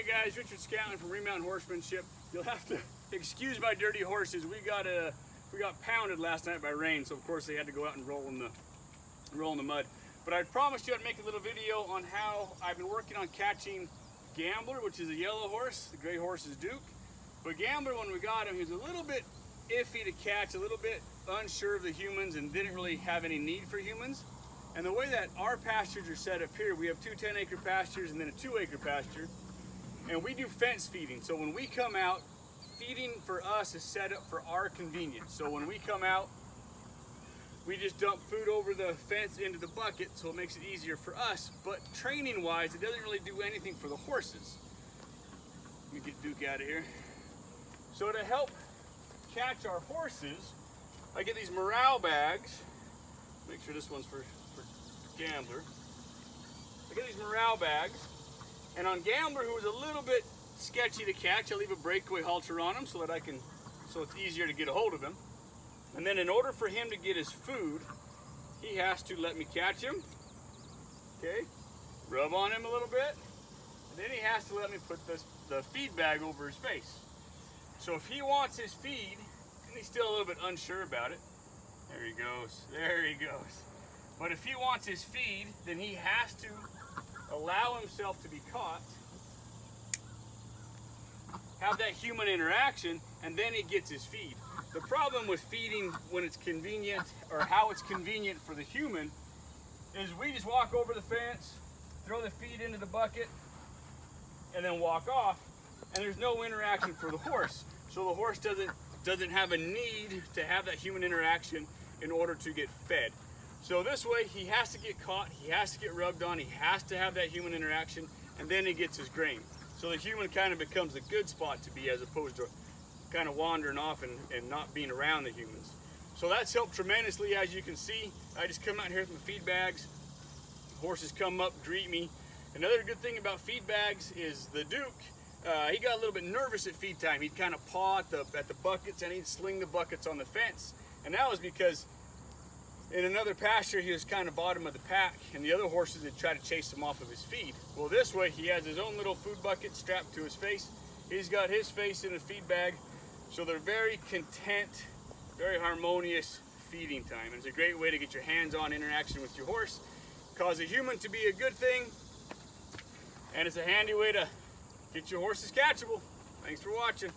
Alright guys, Richard Scatlin from Remountain Horsemanship. You'll have to excuse my dirty horses. We got pounded last night by rain, so of course they had to go out and roll in the mud. But I promised you I'd make a little video on how I've been working on catching Gambler, which is a yellow horse. The gray horse is Duke. But Gambler, when we got him, he was a little bit iffy to catch, a little bit unsure of the humans, and didn't really have any need for humans. And the way that our pastures are set up here, we have two 10-acre pastures and then a 2-acre pasture. And we do fence feeding. So when we come out, feeding for us is set up for our convenience. So when we come out, we just dump food over the fence into the bucket, so it makes it easier for us. But training wise, it doesn't really do anything for the horses. Let me get Duke out of here. So to help catch our horses, I get these morale bags. Make sure this one's for Gambler. I get these morale bags, and on Gambler, who was a little bit sketchy to catch, I leave a breakaway halter on him so it's easier to get a hold of him. And then in order for him to get his food, he has to let me catch him. Okay, rub on him a little bit, and then he has to let me put the feed bag over his face. So if he wants his feed, and he's still a little bit unsure about it, there he goes, there he goes. But if he wants his feed, then he has to allow himself to be caught, have that human interaction, and then he gets his feed. The problem with feeding when it's convenient, or how it's convenient for the human, is we just walk over the fence, throw the feed into the bucket, and then walk off, and there's no interaction for the horse. So the horse doesn't have a need to have that human interaction in order to get fed. So this way, he has to get caught, he has to get rubbed on, he has to have that human interaction, and then he gets his grain. So the human kind of becomes a good spot to be, as opposed to kind of wandering off and not being around the humans. So that's helped tremendously. As you can see, I just come out here with my feed bags. Horses come up, greet me. Another good thing about feed bags is the Duke, he got a little bit nervous at feed time. He'd kind of paw at the buckets, and he'd sling the buckets on the fence. And that was because in another pasture, he was kind of bottom of the pack, and the other horses would try to chase him off of his feed. Well, this way, he has his own little food bucket strapped to his face. He's got his face in a feed bag, so they're very content, very harmonious feeding time. And it's a great way to get your hands-on interaction with your horse, cause a human to be a good thing, and it's a handy way to get your horses catchable. Thanks for watching.